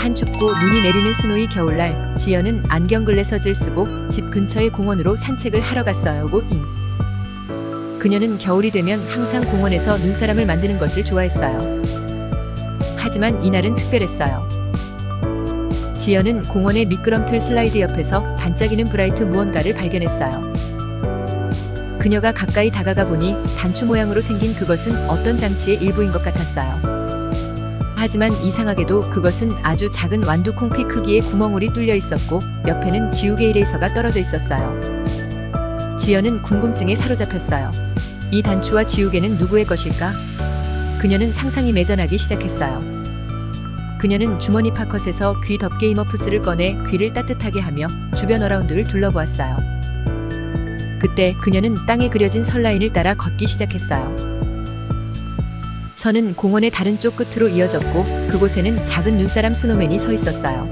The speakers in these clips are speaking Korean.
한 춥고 눈이 내리는 스노이 겨울날, 지연은 안경 글래서즈를 쓰고 집 근처의 공원으로 산책을 하러 갔어요. 그녀는 겨울이 되면 항상 공원에서 눈사람을 만드는 것을 좋아했어요. 하지만 이날은 특별했어요. 지연은 공원의 미끄럼틀 슬라이드 옆에서 반짝이는 브라이트 무언가를 발견했어요. 그녀가 가까이 다가가 보니 단추 모양으로 생긴 그것은 어떤 장치의 일부인 것 같았어요. 하지만 이상하게도 그것은 아주 작은 완두콩피 크기의 구멍홀이 뚫려 있었고 옆에는 지우개 이레이서가 떨어져 있었어요. 지연은 궁금증에 사로잡혔어요. 이 단추와 지우개는 누구의 것일까? 그녀는 상상이 매전하기 시작했어요. 그녀는 주머니 파컷에서 귀 덮개 이머프스를 꺼내 귀를 따뜻하게 하며 주변 어라운드를 둘러보았어요. 그때 그녀는 땅에 그려진 선라인을 따라 걷기 시작했어요. 선은 공원의 다른 쪽 끝으로 이어졌고 그곳에는 작은 눈사람 스노맨이 서 있었어요.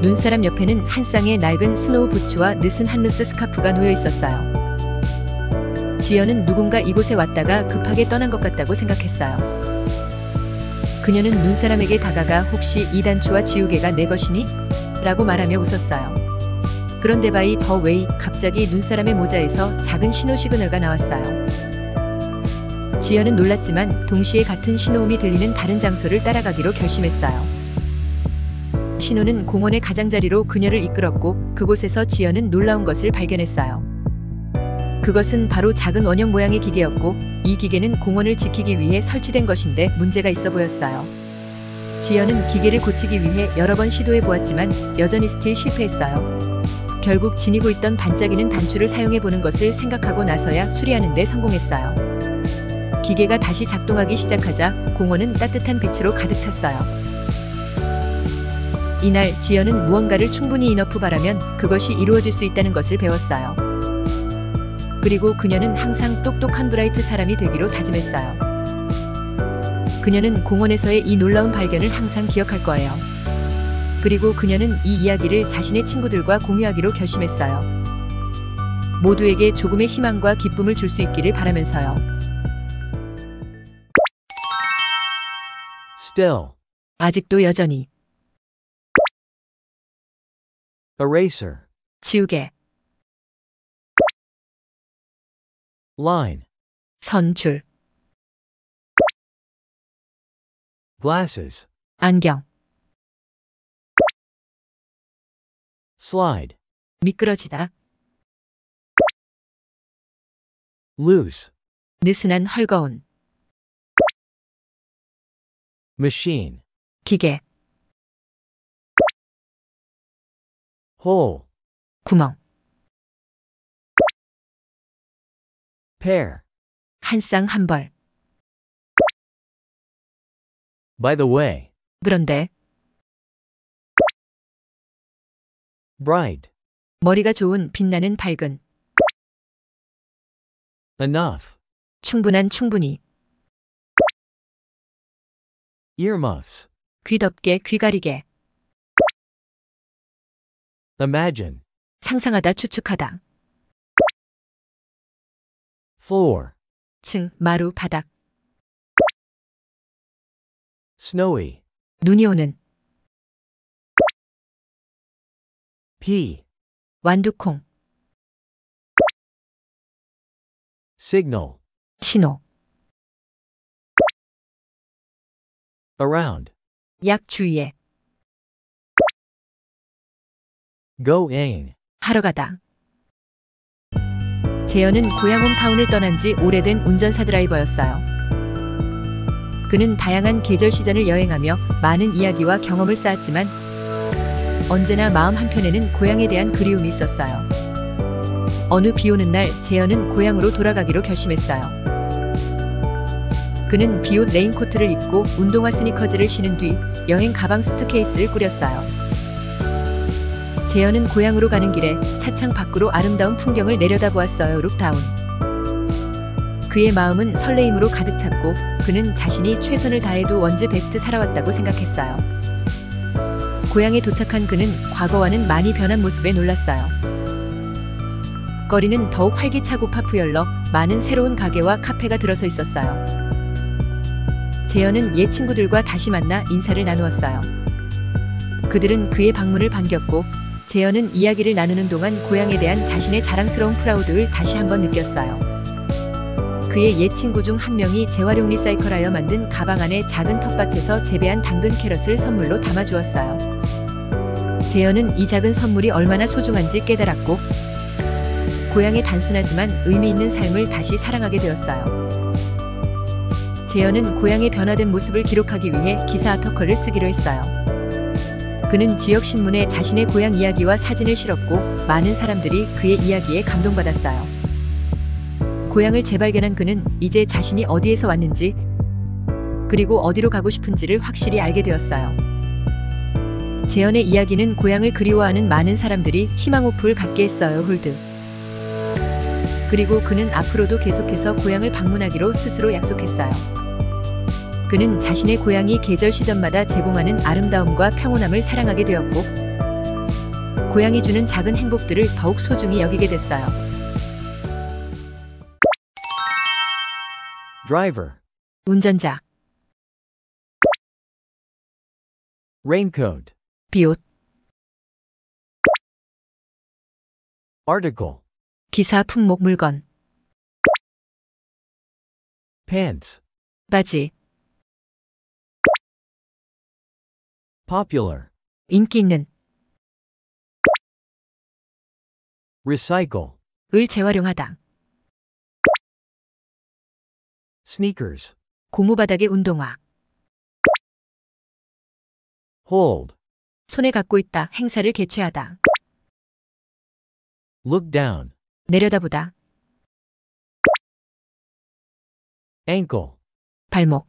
눈사람 옆에는 한 쌍의 낡은 스노우 부츠와 느슨 한 루스 스카프가 놓여 있었어요. 지연은 누군가 이곳에 왔다가 급하게 떠난 것 같다고 생각했어요. 그녀는 눈사람에게 다가가 혹시 이 단추와 지우개가 내 것이니? 라고 말하며 웃었어요. 그런데 바이 더 웨이, 갑자기 눈사람의 모자에서 작은 신호 시그널가 나왔어요. 지연은 놀랐지만 동시에 같은 신호음이 들리는 다른 장소를 따라가기로 결심했어요. 신호는 공원의 가장자리로 그녀를 이끌었고 그곳에서 지연은 놀라운 것을 발견했어요. 그것은 바로 작은 원형 모양의 기계였고 이 기계는 공원을 지키기 위해 설치된 것인데 문제가 있어 보였어요. 지연은 기계를 고치기 위해 여러 번 시도해 보았지만 여전히 스틸 실패했어요. 결국 지니고 있던 반짝이는 단추를 사용해 보는 것을 생각하고 나서야 수리하는 데 성공했어요. 기계가 다시 작동하기 시작하자 공원은 따뜻한 빛으로 가득 찼어요. 이날 지연은 무언가를 충분히 이너프 바라면 그것이 이루어질 수 있다는 것을 배웠어요. 그리고 그녀는 항상 똑똑한 브라이트 사람이 되기로 다짐했어요. 그녀는 공원에서의 이 놀라운 발견을 항상 기억할 거예요. 그리고 그녀는 이 이야기를 자신의 친구들과 공유하기로 결심했어요. 모두에게 조금의 희망과 기쁨을 줄 수 있기를 바라면서요. Still. 아직도 여전히. Eraser. 지우개. Line. 선줄. Glasses. 안경. Slide. 미끄러지다. Loose. 느슨한 헐거운. Machine. 기계. Hole. 구멍. Pair. 한 쌍 한 벌. By the way. 그런데 Bright. 머리가 좋은 빛나는 밝은. Enough. 충분한 충분히. Earmuffs. 귀 덮개 귀 가리개. Imagine. 상상하다 추측하다. Floor. 층 마루 바닥. Snowy. 눈이 오는. Pea. 완두콩. Signal. 신호. Around. 약 주위에. Going. 하러 가다. 재현은 고향 홈타운을 떠난 지 오래된 운전사 드라이버였어요. 그는 다양한 계절 시즌을 여행하며 많은 이야기와 경험을 쌓았지만 언제나 마음 한편에는 고향에 대한 그리움이 있었어요. 어느 비 오는 날 재현은 고향으로 돌아가기로 결심했어요. 그는 비옷 레인코트를 입고 운동화 스니커즈를 신은 뒤 여행 가방 수트케이스를 꾸렸어요. 재현은 고향으로 가는 길에 차창 밖으로 아름다운 풍경을 내려다보았어요. 룩다운. 그의 마음은 설레임으로 가득 찼고 그는 자신이 최선을 다해도 원즈 베스트 살아왔다고 생각했어요. 고향에 도착한 그는 과거와는 많이 변한 모습에 놀랐어요. 거리는 더욱 활기차고 파푸열러 많은 새로운 가게와 카페가 들어서 있었어요. 재현은 옛 친구들과 다시 만나 인사를 나누었어요. 그들은 그의 방문을 반겼고 재현은 이야기를 나누는 동안 고향에 대한 자신의 자랑스러운 프라우드를 다시 한번 느꼈어요. 그의 옛 친구 중 한 명이 재활용 리사이클하여 만든 가방 안에 작은 텃밭에서 재배한 당근 캐럿을 선물로 담아주었어요. 재현은 이 작은 선물이 얼마나 소중한지 깨달았고 고향의 단순하지만 의미 있는 삶을 다시 사랑하게 되었어요. 재현은 고향의 변화된 모습을 기록하기 위해 기사 아터컬을 쓰기로 했어요. 그는 지역 신문에 자신의 고향 이야기와 사진을 실었고 많은 사람들이 그의 이야기에 감동받았어요. 고향을 재발견한 그는 이제 자신이 어디에서 왔는지 그리고 어디로 가고 싶은지를 확실히 알게 되었어요. 재현의 이야기는 고향을 그리워하는 많은 사람들이 희망호프를 갖게 했어요. 홀드. 그리고 그는 앞으로도 계속해서 고향을 방문하기로 스스로 약속했어요. 그는 자신의 고향이 계절 시즌마다 제공하는 아름다움과 평온함을 사랑하게 되었고 고향이 주는 작은 행복들을 더욱 소중히 여기게 됐어요. Driver. 운전자, Raincoat. 비옷, Article. 기사, 품목, 물건, Pants. 바지, Popular. 인기 있는, Recycle. 을 재활용하다, Sneakers. 고무바닥의 운동화, Hold. 손에 갖고 있다, 행사를 개최하다, Look down. 내려다보다, Ankle. 발목,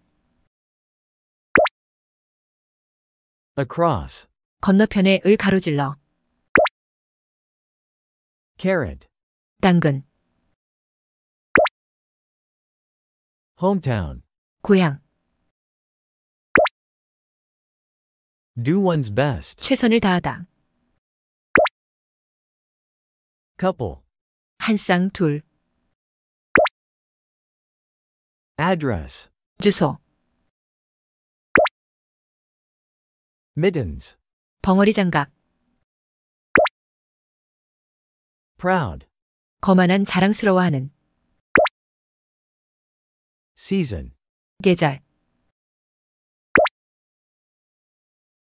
Across. 건너편에 을 가로질러, Carrot. 당근, Hometown. 고향, Do one's best. 최선을 다하다, Couple. 한 쌍, 둘, Address. 주소, Mittens. 벙어리 장갑, Proud. 거만한, 자랑스러워하는, Season. 계절,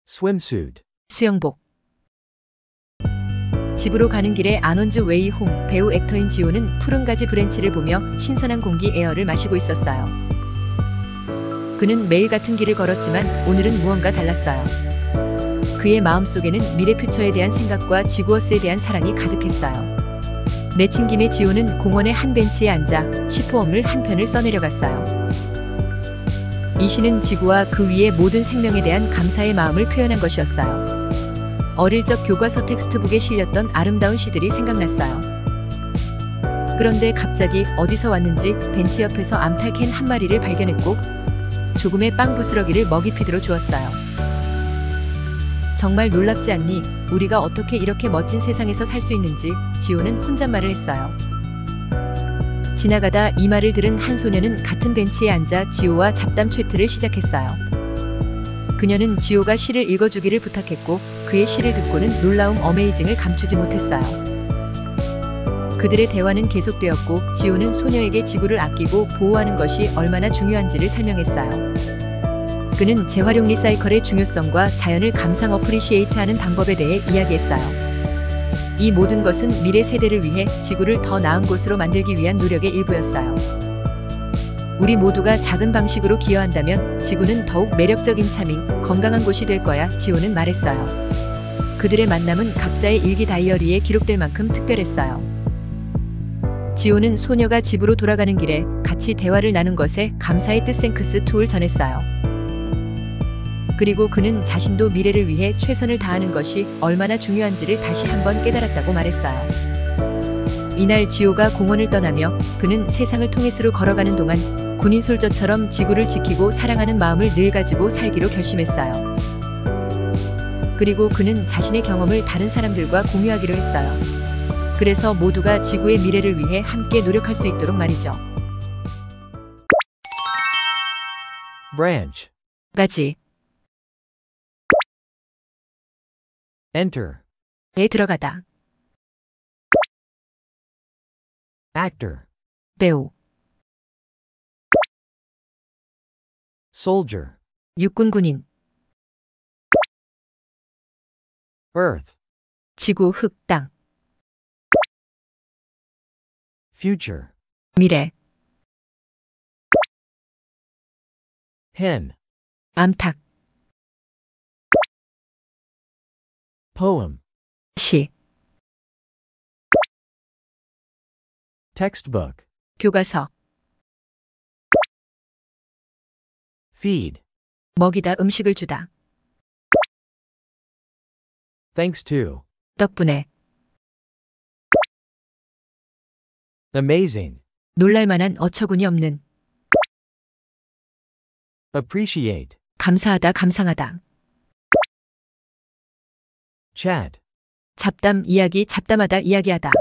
Swimsuit. 수영복. 집으로 가는 길에 아논즈 웨이 홈 배우 액터인 지오는 푸른 가지 브랜치를 보며 신선한 공기 에어를 마시고 있었어요. 그는 매일 같은 길을 걸었지만 오늘은 무언가 달랐어요. 그의 마음속에는 미래 퓨처에 대한 생각과 지구어스에 대한 사랑이 가득했어요. 내친 김에 지오는 공원의 한 벤치에 앉아 시포엄을 한 편을 써내려갔어요. 이 시는 지구와 그 위의 모든 생명에 대한 감사의 마음을 표현한 것이었어요. 어릴 적 교과서 텍스트북에 실렸던 아름다운 시들이 생각났어요. 그런데 갑자기 어디서 왔는지 벤치 옆에서 암탉 캔 한 마리를 발견했고 조금의 빵 부스러기를 먹이피드로 주었어요. 정말 놀랍지 않니? 우리가 어떻게 이렇게 멋진 세상에서 살 수 있는지 지오는 혼잣말을 했어요. 지나가다 이 말을 들은 한 소녀는 같은 벤치에 앉아 지오와 잡담 채트를 시작했어요. 그녀는 지오가 시를 읽어주기를 부탁했고 그의 시를 듣고는 놀라움 어메이징을 감추지 못했어요. 그들의 대화는 계속되었고 지오는 소녀에게 지구를 아끼고 보호하는 것이 얼마나 중요한지를 설명했어요. 그는 재활용 리사이클의 중요성과 자연을 감상 어프리시에이트하는 방법에 대해 이야기했어요. 이 모든 것은 미래 세대를 위해 지구를 더 나은 곳으로 만들기 위한 노력의 일부였어요. 우리 모두가 작은 방식으로 기여한다면 지구는 더욱 매력적인 차밍, 건강한 곳이 될 거야, 지오는 말했어요. 그들의 만남은 각자의 일기 다이어리에 기록될 만큼 특별했어요. 지오는 소녀가 집으로 돌아가는 길에 같이 대화를 나눈 것에 감사의 뜻 생크스 투를 전했어요. 그리고 그는 자신도 미래를 위해 최선을 다하는 것이 얼마나 중요한지를 다시 한번 깨달았다고 말했어요. 이날 지오가 공원을 떠나며 그는 세상을 통해서로 걸어가는 동안 군인 솔저처럼 지구를 지키고 사랑하는 마음을 늘 가지고 살기로 결심했어요. 그리고 그는 자신의 경험을 다른 사람들과 공유하기로 했어요. 그래서 모두가 지구의 미래를 위해 함께 노력할 수 있도록 말이죠. Branch. 가지, Enter. 에 들어가다. Actor. 배우. Soldier. 육군 군인. Earth. 지구, 흙, 땅. Future. 미래. Hen. 암탉. Poem. 시. Textbook. 교과서. Feed. 먹이다, 음식을 주다. Thanks to. 덕분에. Amazing. 놀랄만한, 어처구니 없는. Appreciate. 감사하다, 감상하다. Chat. 잡담, 이야기, 잡담하다, 이야기하다.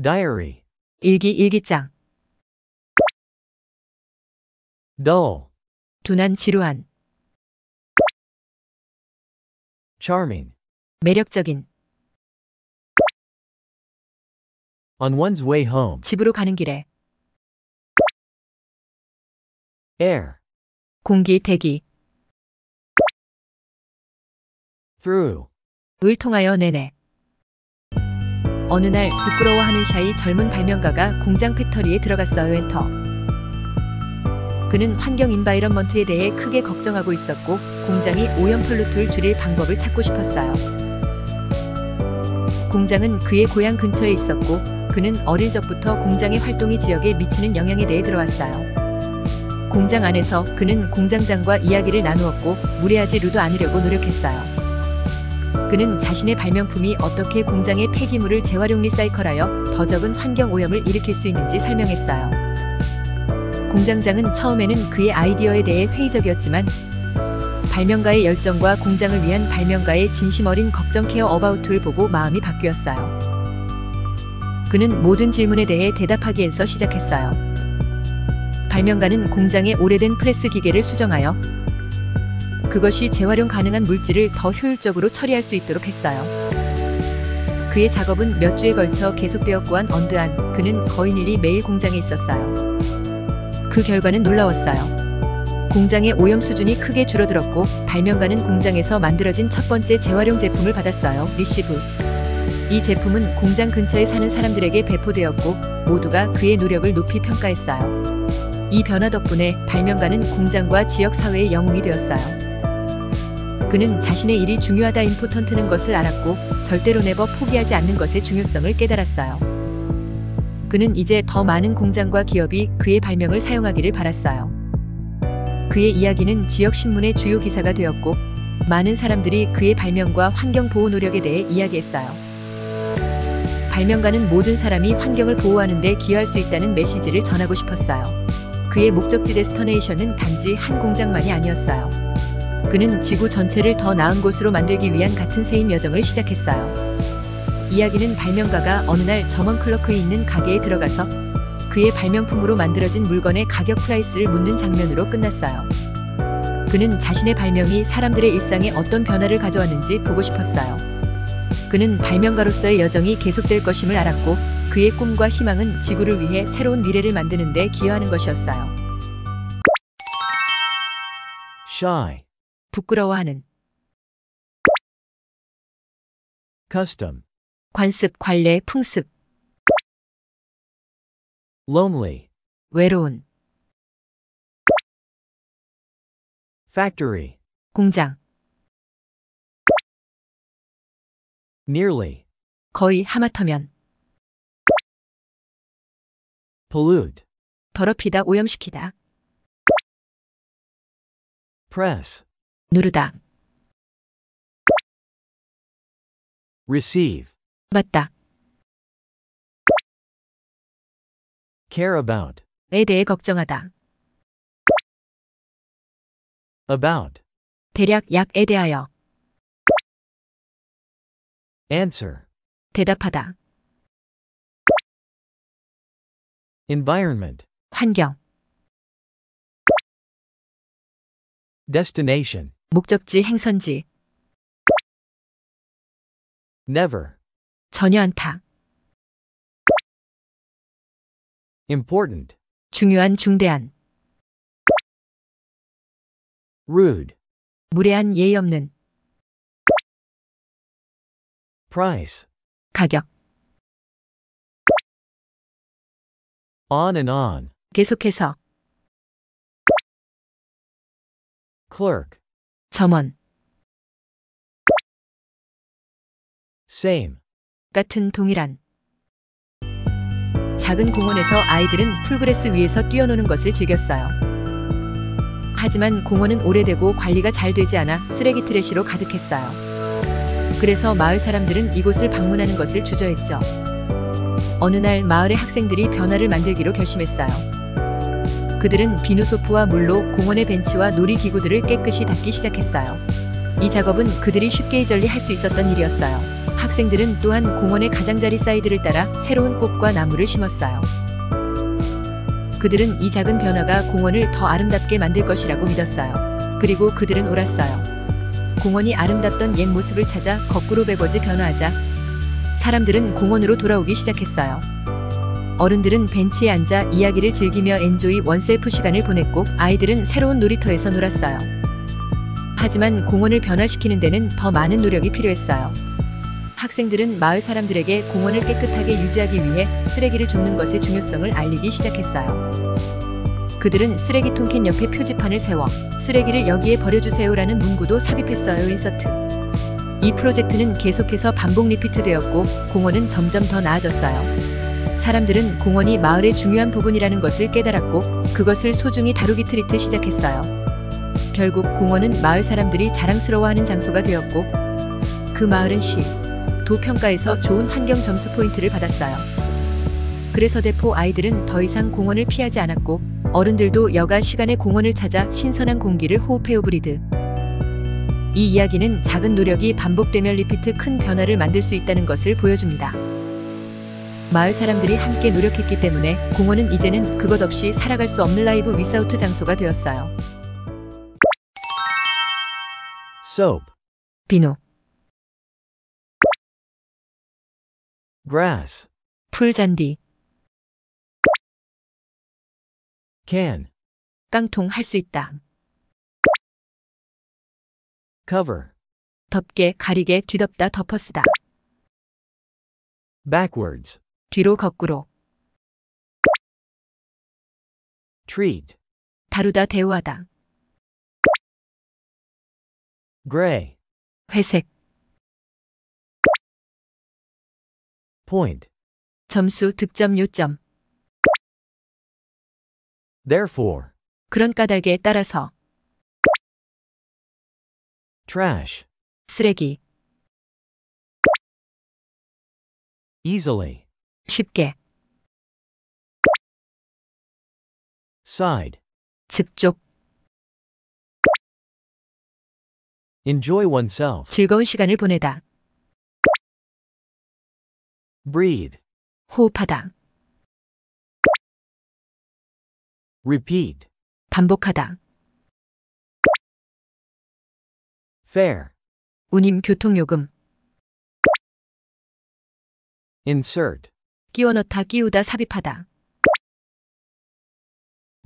Diary. 일기, 일기장. Dull. 둔한, 지루한. Charming. 매력적인. On one's way home. 집으로 가는 길에. Air. 공기, 대기. Through. 을 통하여, 내내. 어느 날 부끄러워하는 샤이 젊은 발명가가 공장 팩터리에 들어갔어요. 엔터. 그는 환경 인바이런먼트에 대해 크게 걱정하고 있었고 공장이 오염 폴루트를 줄일 방법을 찾고 싶었어요. 공장은 그의 고향 근처에 있었고 그는 어릴 적부터 공장의 활동이 지역에 미치는 영향에 대해 들어왔어요. 공장 안에서 그는 공장장과 이야기를 나누었고 무례하지 루도 않으려고 노력했어요. 그는 자신의 발명품이 어떻게 공장의 폐기물을 재활용 리사이클하여 더 적은 환경 오염을 일으킬 수 있는지 설명했어요. 공장장은 처음에는 그의 아이디어에 대해 회의적이었지만 발명가의 열정과 공장을 위한 발명가의 진심 어린 걱정 케어 어바우트를 보고 마음이 바뀌었어요. 그는 모든 질문에 대해 대답하기에서 시작했어요. 발명가는 공장의 오래된 프레스 기계를 수정하여 그것이 재활용 가능한 물질을 더 효율적으로 처리할 수 있도록 했어요. 그의 작업은 몇 주에 걸쳐 계속되었고한 언드한 그는 거의 매일 공장에 있었어요. 그 결과는 놀라웠어요. 공장의 오염 수준이 크게 줄어들었고 발명가는 공장에서 만들어진 첫 번째 재활용 제품을 받았어요. 리시브. 이 제품은 공장 근처에 사는 사람들에게 배포되었고 모두가 그의 노력을 높이 평가했어요. 이 변화 덕분에 발명가는 공장과 지역 사회의 영웅이 되었어요. 그는 자신의 일이 중요하다 임포턴트는 것을 알았고 절대로 네버 포기하지 않는 것의 중요성을 깨달았어요. 그는 이제 더 많은 공장과 기업이 그의 발명을 사용하기를 바랐어요. 그의 이야기는 지역 신문의 주요 기사가 되었고 많은 사람들이 그의 발명과 환경 보호 노력에 대해 이야기했어요. 발명가는 모든 사람이 환경을 보호하는 데 기여할 수 있다는 메시지를 전하고 싶었어요. 그의 목적지 데스터네이션은 단지 한 공장만이 아니었어요. 그는 지구 전체를 더 나은 곳으로 만들기 위한 같은 새임 여정을 시작했어요. 이야기는 발명가가 어느 날 점원 클러크에 있는 가게에 들어가서 그의 발명품으로 만들어진 물건의 가격 프라이스를 묻는 장면으로 끝났어요. 그는 자신의 발명이 사람들의 일상에 어떤 변화를 가져왔는지 보고 싶었어요. 그는 발명가로서의 여정이 계속될 것임을 알았고 그의 꿈과 희망은 지구를 위해 새로운 미래를 만드는 데 기여하는 것이었어요. Shy. 부끄러워하는. Custom. 관습, 관례, 풍습. Lonely. 외로운. Factory. 공장. Nearly. 거의, 하마터면. Pollute. 더럽히다, 오염시키다. Press. 누르다. Receive. 받다. Care about. 에 대해 걱정하다. About. 대략, 약에 대하여. Answer. 대답하다. Environment. 환경. Destination. 목적지, 행선지. never, 전혀 않다. important, 중요한 중대한. rude, 무례한 예의 없는. price, 가격. on and on, 계속해서. clerk, 점원. same, 같은 동일한. 작은 공원에서 아이들은 풀그래스 위에서 뛰어노는 것을 즐겼어요. 하지만 공원은 오래되고 관리가 잘 되지 않아 쓰레기 트래시로 가득했어요. 그래서 마을 사람들은 이곳을 방문하는 것을 주저했죠. 어느 날 마을의 학생들이 변화를 만들기로 결심했어요. 그들은 비누소프와 물로 공원의 벤치와 놀이기구들을 깨끗이 닦기 시작했어요. 이 작업은 그들이 쉽게 이절리 할 수 있었던 일이었어요. 학생들은 또한 공원의 가장자리 사이드를 따라 새로운 꽃과 나무를 심었어요. 그들은 이 작은 변화가 공원을 더 아름답게 만들 것이라고 믿었어요. 그리고 그들은 옳았어요. 공원이 아름답던 옛 모습을 찾아 거꾸로 180도 변화하자 사람들은 공원으로 돌아오기 시작했어요. 어른들은 벤치에 앉아 이야기를 즐기며 엔조이 원셀프 시간을 보냈고 아이들은 새로운 놀이터에서 놀았어요. 하지만 공원을 변화시키는 데는 더 많은 노력이 필요했어요. 학생들은 마을 사람들에게 공원을 깨끗하게 유지하기 위해 쓰레기를 줍는 것의 중요성을 알리기 시작했어요. 그들은 쓰레기통 캔 옆에 표지판을 세워 쓰레기를 여기에 버려주세요라는 문구도 삽입했어요. 인서트. 이 프로젝트는 계속해서 반복 리피트되었고 공원은 점점 더 나아졌어요. 사람들은 공원이 마을의 중요한 부분이라는 것을 깨달았고 그것을 소중히 다루기 트리트 시작했어요. 결국 공원은 마을 사람들이 자랑스러워하는 장소가 되었고 그 마을은 도 평가에서 좋은 환경 점수 포인트를 받았어요. 그래서 대포 아이들은 더 이상 공원을 피하지 않았고 어른들도 여가 시간에 공원을 찾아 신선한 공기를 호흡해오 브리드. 이 이야기는 작은 노력이 반복되면 리피트 큰 변화를 만들 수 있다는 것을 보여줍니다. 마을 사람들이 함께 노력했기 때문에 공원은 이제는 그것 없이 살아갈 수 없는 라이브 위사우트 장소가 되었어요. soap, 비누, grass, 풀잔디, can, 깡통 할 수 있다. cover, 덮개, 가리개, 뒤덮다, 덮어쓰다. backwards, 뒤로 거꾸로. treat, 다루다, 대우하다. gray, 회색, point, 점수, 득점, 요점. therefore, 그런 까닭에 따라서. trash, 쓰레기, easily, 쉽게. side, 측쪽, enjoy oneself, 즐거운 시간을 보내다. breathe, 호흡하다. repeat, 반복하다. fare, 운임, 교통요금. insert, 끼워 넣다, 끼우다, 삽입하다.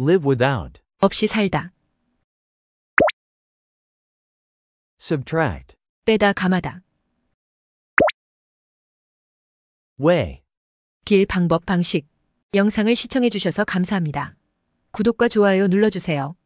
live without, 없이 살다. subtract, 빼다, 감하다. way. 길, 방법, 방식. 영상을 시청해 주셔서 감사합니다. 구독과 좋아요 눌러주세요.